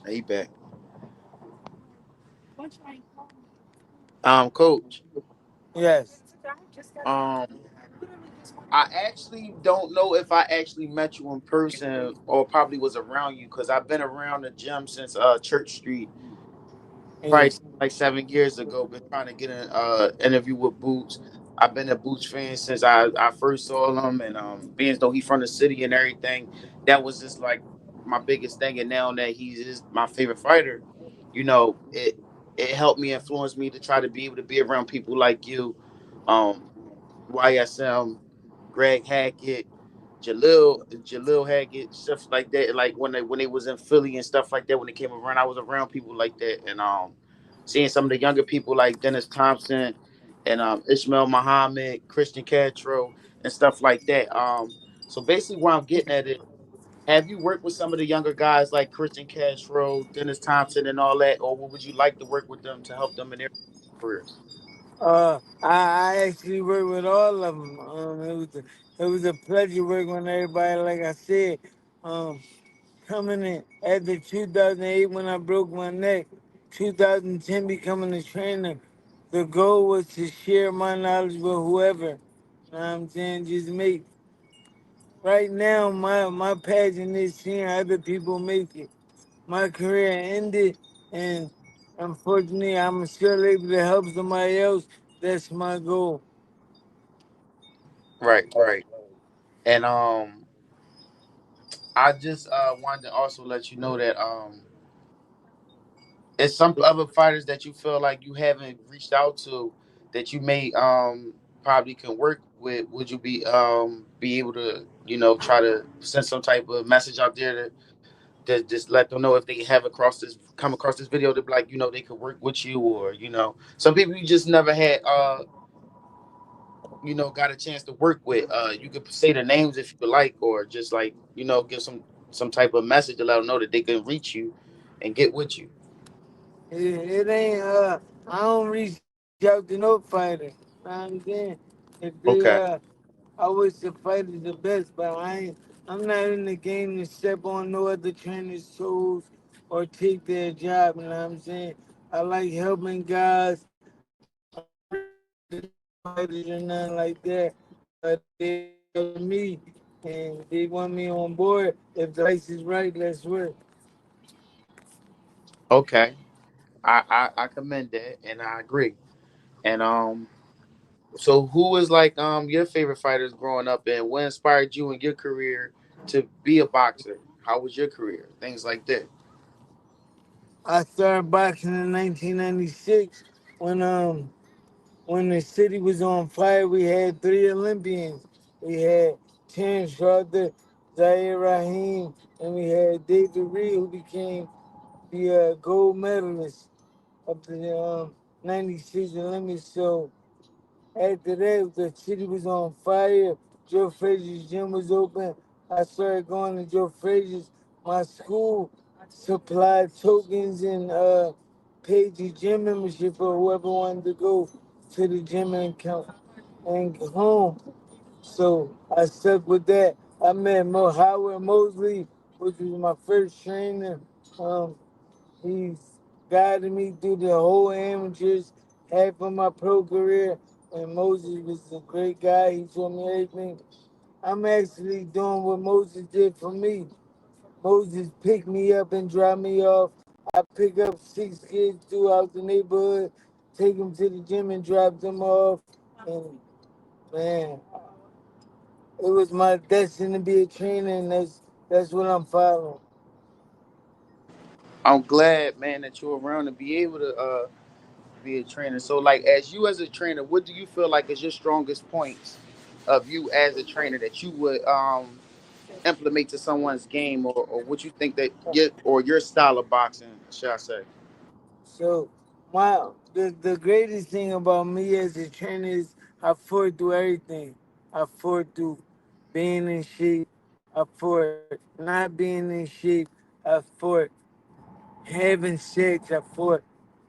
He back. Coach. Yes. Um, I actually don't know if I actually met you in person or probably was around you because I've been around the gym since Church Street, Yeah. probably like 7 years ago. Been trying to get an interview with Boots. I've been a Boots fan since I first saw him, and being as though he's from the city and everything, that was just like my biggest thing. And now that he's just my favorite fighter, it helped me influence me to try to be able to be around people like you, um, YSM, Greg Hackett, Jalil Hackett, stuff like that. Like when they was in Philly and stuff like that. When they came around, I was around people like that, and seeing some of the younger people like Dennis Thompson and Ishmael Muhammad, Christian Castro, and stuff like that. So basically, what I'm getting at is, have you worked with some of the younger guys like Christian Castro, Dennis Thompson, and all that, or would you like to work with them to help them in their careers? I actually worked with all of them. It was a pleasure working with everybody. Like I said, um, coming in after 2008 when I broke my neck, 2010 becoming a trainer. The goal was to share my knowledge with whoever. You know what I'm saying? Just make right now my passion is seeing other people make it. My career ended, and unfortunately I'm still able to help somebody else. That's my goal. Right, right. And I just wanted to also let you know that it's some other fighters that you feel like you haven't reached out to that you may probably can work with. Would you be able to try to send some type of message out there to just let them know if they have come across this video to be like they could work with you, or some people you just never had got a chance to work with. You could say the names if you like, or just like give some type of message to let them know that they can reach you and get with you. It ain't I don't reach out to no fighter. You know what I'm saying? If they Okay. I wish the fighter's the best, but I'm not in the game to step on no other trainer's toes or take their job, you know what I'm saying? I like helping guys. I'm not fighters or nothing like that. They reach out to me and they want me on board. If the price is right, let's work. Okay. I commend that and I agree. And so who was like your favorite fighters growing up, and what inspired you in your career to be a boxer? How was your career? Things like that. I started boxing in 1996 when when the city was on fire. We had three Olympians. We had Terrence Crawford, Zaire Rahim, and we had David Reed, who became the gold medalist of the 96 Olympics. So after that, the city was on fire. Joe Frazier's gym was open. I started going to Joe Frazier's. My school supplied tokens and paid the gym membership for whoever wanted to go to the gym and come and go home. So I stuck with that. I met Howard Mosley, which was my first trainer. Um, He's guided me through the whole amateurs, half of my pro career, and Moses was a great guy. He taught me everything. I'm actually doing what Moses did for me. Moses picked me up and dropped me off. I pick up six kids throughout the neighborhood, take them to the gym and drop them off. And man, it was my destiny to be a trainer, and that's what I'm following. I'm glad, man, that you're around to be able to be a trainer. So, like, as you as a trainer, what do you feel like is your strongest points of you as a trainer that you would implement to someone's game, or what you think that your style of boxing, should I say? So the greatest thing about me as a trainer is I fought through everything. I fought through being in shape. I fought not being in shape. I fought having sex. I fought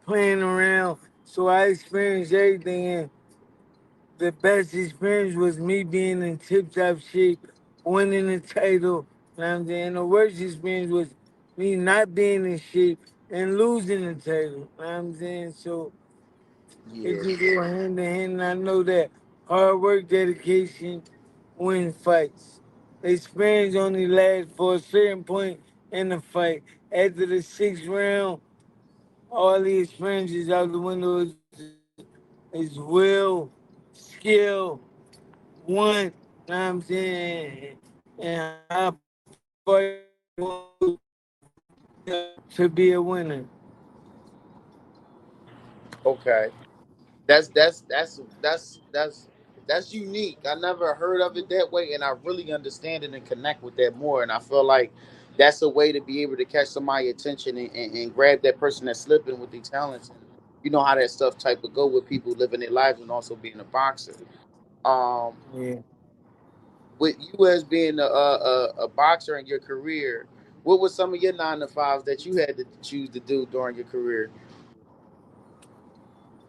playing around. So I experienced everything, and the best experience was me being in tip top shape, winning the title. You know what I'm saying? The worst experience was me not being in shape and losing the title. You know what I'm saying? So it Yeah. just go hand in hand. And I know that hard work, dedication, win fights. Experience only lasts for a certain point in the fight. After the sixth round, all the experience is out the window. Is will, skill, want. Know what I'm saying? And how far you want to be a winner. Okay. That's unique. I never heard of it that way, and I really understand it and connect with that more. And I feel like that's a way to be able to catch somebody's attention and grab that person that's slipping with their talents. And you know how that stuff type of go with people living their lives and also being a boxer. Um, Yeah. with you as being a boxer in your career, what was some of your 9 to 5s that you had to choose to do during your career?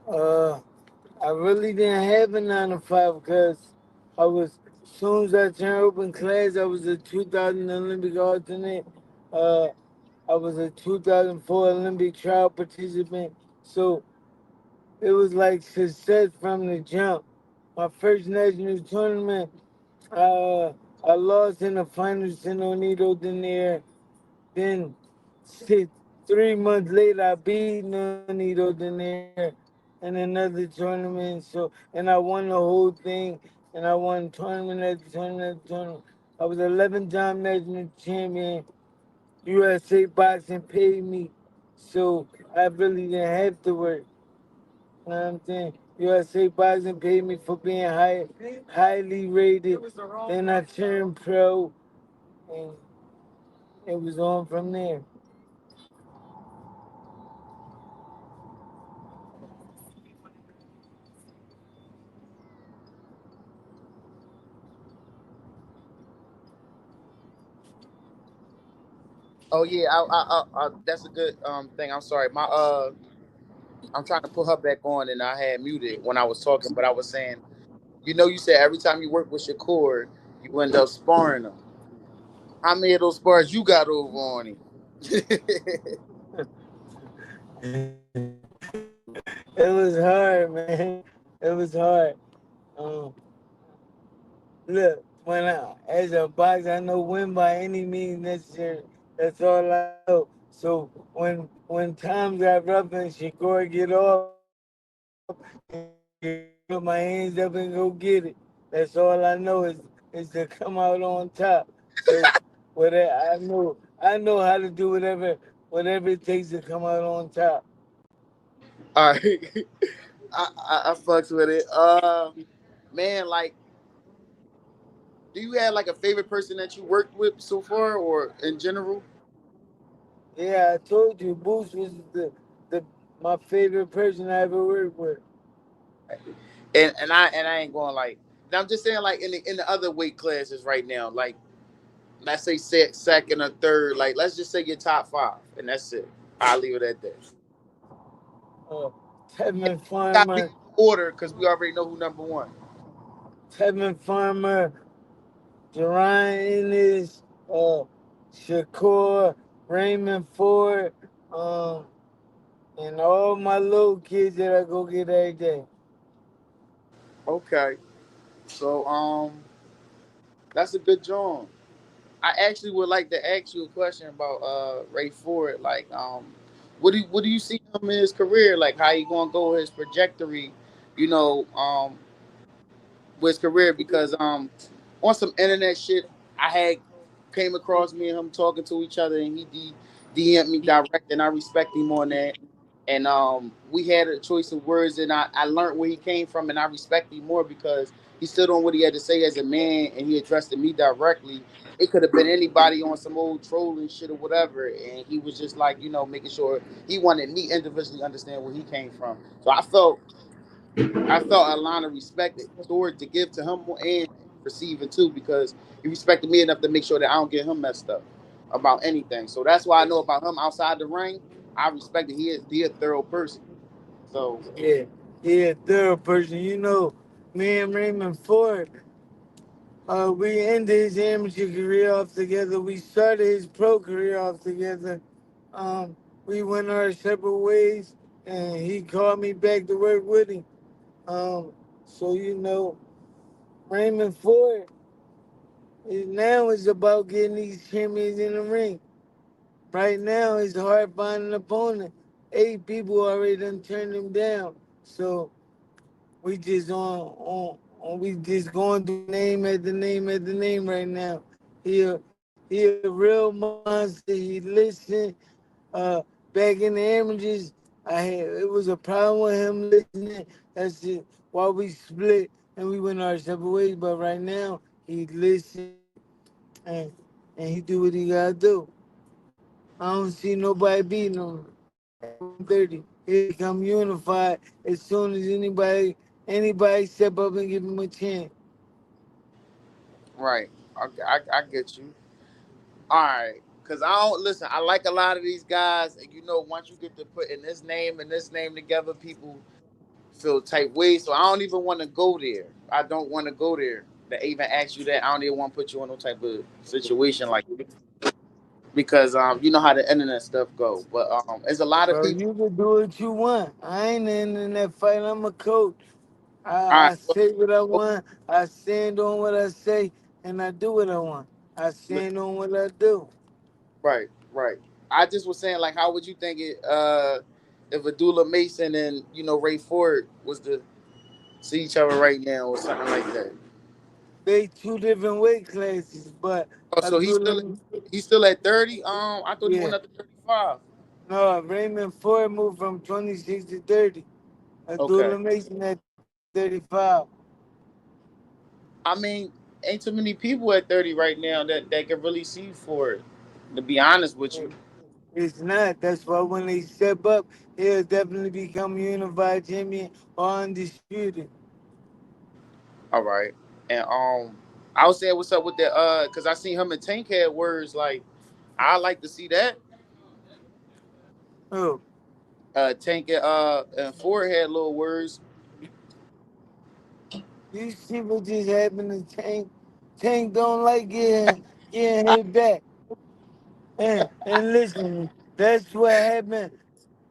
Uh, I really didn't have a 9 to 5 because I was, as soon as I turned open class, I was a 2000 Olympic alternate. Uh, I was a 2004 Olympic trial participant. So it was like success from the jump. My first national tournament, uh, I lost in the finals to Nonito Donaire. Then six, 3 months later, I beat Nonito Donaire in another tournament. So, and I won the whole thing, and I won tournament after tournament after tournament. I was 11-time national champion. USA Boxing paid me, so I really didn't have to work. You know what I'm saying? USA Boxing paid me for being highly rated. Then I turned pro, and it was on from there. Oh yeah, that's a good thing. I'm sorry, I'm trying to put her back on, and I had muted when I was talking, but I was saying, you said every time you work with Shakur, you end up sparring him. How many of those spars you got over on him? It was hard, man. It was hard. Um, Look, as a boxer, I know win by any means necessary. That's all I know. So when times got rough and Shakur get off and put my hands up and go get it. That's all I know is to come out on top. So whatever I know how to do whatever it takes to come out on top. All right, I fucks with it. Man, like, do you have like a favorite person that you worked with so far, or in general? Yeah, I told you, Boost was the my favorite person I ever worked with. And I ain't going like. I'm just saying like in the other weight classes right now, like let's say second or third, like let's just say your top five, and that's it. I'll leave it at that. Uh, Tevin Gotta be in Farmer, order because we already know who number one. Tevin Farmer, Jerron Ennis, Shakur, Raymond Ford, um, and all my little kids that I go get every day. Okay, so that's a good job. I actually would like to ask you a question about Ray Ford. Like, what do you see him in his career? Like, how he gonna go his trajectory? You know, with his career because on some internet shit I had came across me and him talking to each other and he DM'd me direct and I respect him on that. And we had a choice of words and I learned where he came from and I respect him more because he stood on what he had to say as a man and he addressed me directly. It could have been anybody on some old trolling shit or whatever, and he was just like, making sure he wanted me individually understand where he came from. So I felt a line of respect toward to give to him and receiving too because he respected me enough to make sure that I don't get him messed up about anything. So that's why I know about him outside the ring. I respect that he a thorough person. So Yeah, yeah, third person. Me and Raymond Ford. We ended his amateur career off together. We started his pro career off together. Um, we went our separate ways, and he called me back to work with him. So Raymond Ford now is about getting these champions in the ring. Right now, it's hard finding an opponent. 8 people already done turned him down. So we just going through name after name after name right now. He a real monster. He listen. Uh, Back in the amateurs, it was a problem with him listening. That's it. Why we split and we went our separate ways. But right now, he listen and and he do what he gotta do. I don't see nobody beating him at 130. He become unified as soon as anybody step up and give him a chance. Right. I get you. All right. Cause I don't listen. I like a lot of these guys, and once you get to putting this name and this name together, people feel type ways. So I don't even want to go there. I don't want to go there. To even ask you that, I don't even want to put you in no type of situation like that. Because you know how the internet stuff go. But there's a lot of Bro, people. you can do what you want. I ain't in that fight. I'm a coach. All right. I say what I want. I stand on what I say, and I do what I want. I Well, stand on what I do. right, right. I just was saying, like, how would you think it if Adula Mason and Ray Ford was to see each other right now or something like that? They two different weight classes, but Oh, I so do them. he's still at 30. I thought he Yeah. went up to 35. No, Raymond Ford moved from 26 to 30. Okay. Abdullah Mason at 35. I mean, ain't too many people at 30 right now that can really see for it. To be honest with you. It's not. That's why when they step up, he'll definitely become unified champion or undisputed. All right. And I was saying what's up with that because I seen him and Tank had words like I like to see that. Oh, Tank and Ford had little words. you see what just happened to Tank? Tank don't like getting hit back. And listen, that's what happened.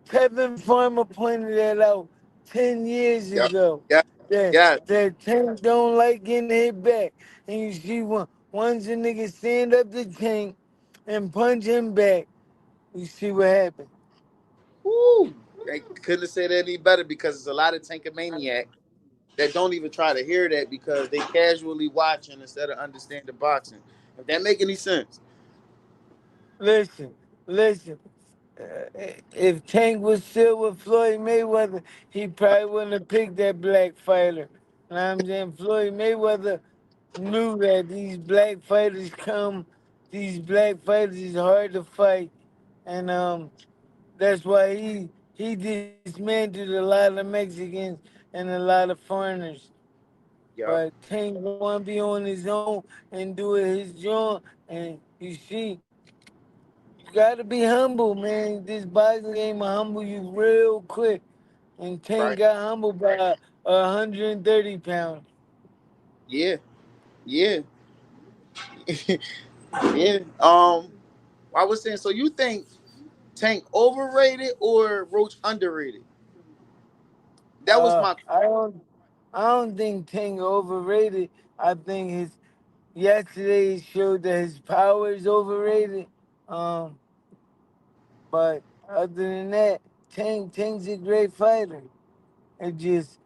Kevin Farmer pointed that out 10 years Yeah. ago. Yeah. That Yeah. that Tank don't like getting hit back. And you see once a nigga stand up to Tank and punch him back, you see what happened. Woo. They couldn't have said it any better because there's a lot of Tankamaniac that don't even try to hear that because they casually watching instead of understanding boxing. If that make any sense. Listen, listen. If Tank was still with Floyd Mayweather, he probably wouldn't have picked that black fighter. And I'm saying Floyd Mayweather knew that these black fighters is hard to fight, and that's why he dismantled a lot of Mexicans and a lot of foreigners. Yep. But Tank want to be on his own and do it his joint, and you see. You gotta be humble, man. This boxing game will humble you real quick. And Tank Right. got humbled by 130 pounds. Yeah. Yeah. Yeah. I was saying, so you think Tank overrated or Roach underrated? That was Uh, my I don't, I don't think Tank overrated. I think his yesterday showed that his power is overrated. Um, but other than that, Tank's a great fighter. It just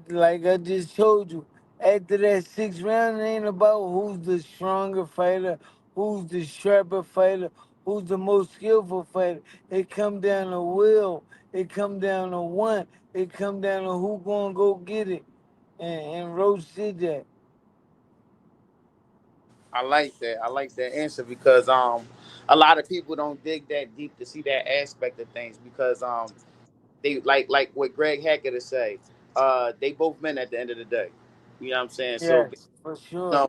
like I just told you, after that 6th round, it ain't about who's the stronger fighter, who's the sharper fighter, who's the most skillful fighter. It come down to will. It come down to want. It come down to who gonna go get it. And Roach did that. I like that. I like that answer because a lot of people don't dig that deep to see that aspect of things because they like what Greg Hackett to say. They both men at the end of the day. You know what I'm saying? So Yes, for sure. you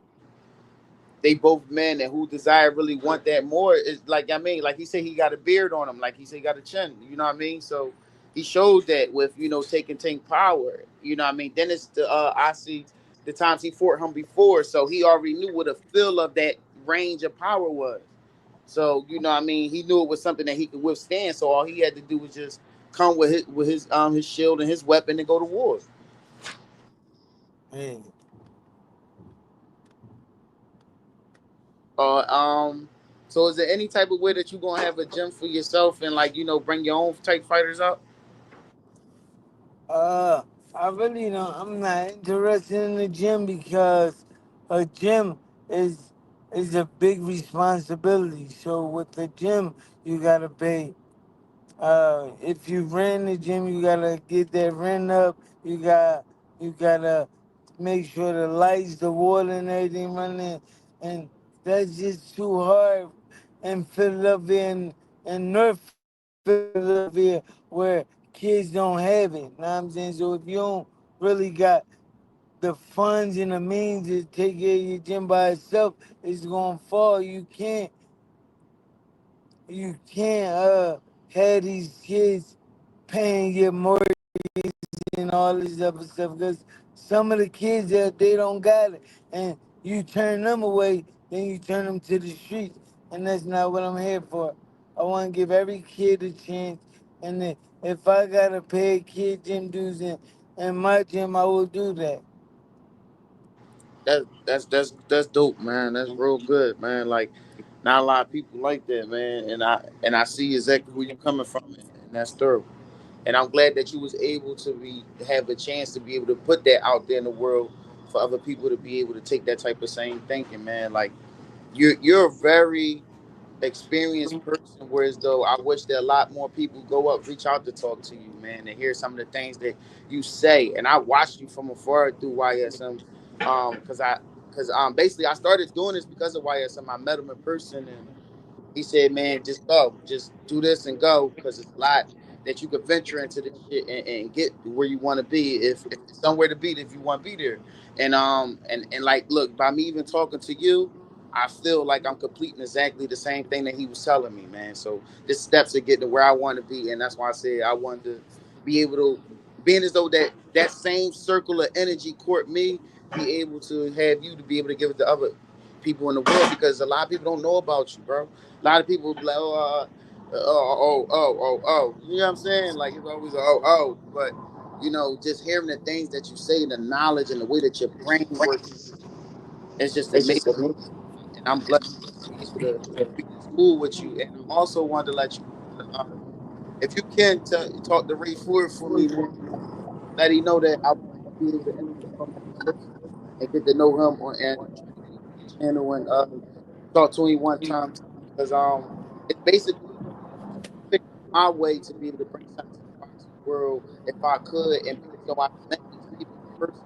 they both men and who desire really want that more is like like he said he got a beard on him, like he said he got a chin, you know what I mean? So he showed that with taking Tank power, you know what I mean? Then it's the I see the times he fought him before, so he already knew what a feel of that range of power was. So you know, what I mean, he knew it was something that he could withstand. So all he had to do was just come with his shield and his weapon and go to war. Yeah. Uh, um, so is there any type of way that you gonna have a gym for yourself and like bring your own type fighters up? Uh, I really don't. I'm not interested in the gym because a gym is is a big responsibility. So with the gym, you gotta pay. If you rent the gym, you gotta get that rent up. You gotta make sure the lights, the water, and everything running. And that's just too hard in Philadelphia and North Philadelphia where kids don't have it. Know what I'm saying? So if you don't really got the funds and the means to take care of your gym by itself, it's gonna fall. You can't have these kids paying your mortgage and all this other stuff because some of the kids that they don't got it and you turn them away, then you turn them to the streets, and that's not what I'm here for. I want to give every kid a chance, and if I gotta pay kid gym dues in my gym, I will do that. That's dope, man. That's real good, man. Like not a lot of people like that, man. And I see exactly where you're coming from, and that's thorough. And I'm glad that you was able to be have a chance to be able to put that out there in the world for other people to be able to take that type of same thinking, man. Like you're a very experienced person, whereas though I wish that a lot more people go up, reach out to talk to you, man, and hear some of the things that you say. And I watched you from afar through YSM, because basically I started doing this because of YSM. I met him in person, and he said, "Man, just go, just do this and go, because it's a lot that you could venture into this shit and get where you want to be if it's somewhere to be if you want to be there." And like, look, by me even talking to you, I feel like I'm completing exactly the same thing that he was telling me, man. So this steps to getting to where I want to be, and that's why I said I wanted to be able to, being as though that same circle of energy court me, be able to have you to be able to give it to other people in the world, because a lot of people don't know about you, bro. A lot of people be like, you know what I'm saying? Like it's always but just hearing the things that you say, the knowledge and the way that your brain works, it's just amazing. And I'm blessed to be able to be in school with you. And I also wanted to let you know that if you can talk to Ray Ford for me, man, let him know that I would like to be able to introduce him in person and get to know him and try to get him on your channel and talk to him one time too, because it's basically figuring my way to be able to bring something to the boxing world if I could, and being as though I met these people in person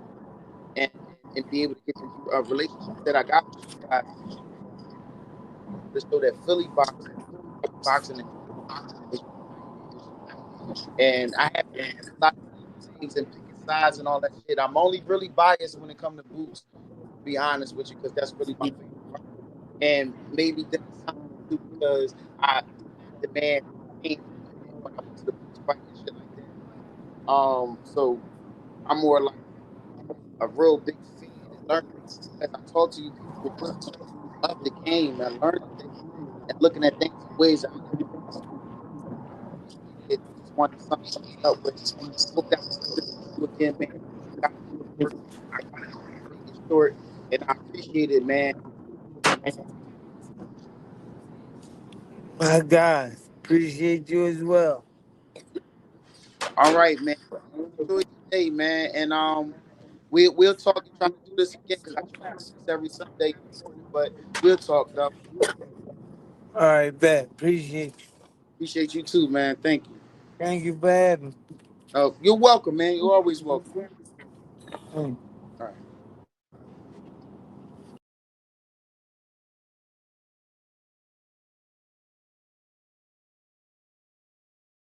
and be able to get the relationships that I got with you guys, be able to show that Philly boxing and Philadelphia boxing in general is united, is strong. And I haven't been doing a lot of stereotypes and picking sides and all that shit. I'm only really biased when it comes to boots, to be honest with you, because that's really my favorite fight. And maybe Dennis Thomas too, because the man came from the hood when I went to the boots fight and shit like that. So I'm more like a real big fan and learning as I talk to you people of the game and learning things and looking at things in ways that other people don't see. So I appreciate it, and I just wanted to sum something up with. I hope that we do this again, man. I know we got to do it in person so I can make it short, and I appreciate it, man. My God, appreciate you as well. All right, man. Enjoy your day, man, and we'll talk and try to do this again because I try to do this every Sunday in the morning, but we'll talk though. All right, bet. Appreciate you. Appreciate you too, man. Thank you. Thank you for having me. You're welcome, man. You're always welcome. Mm.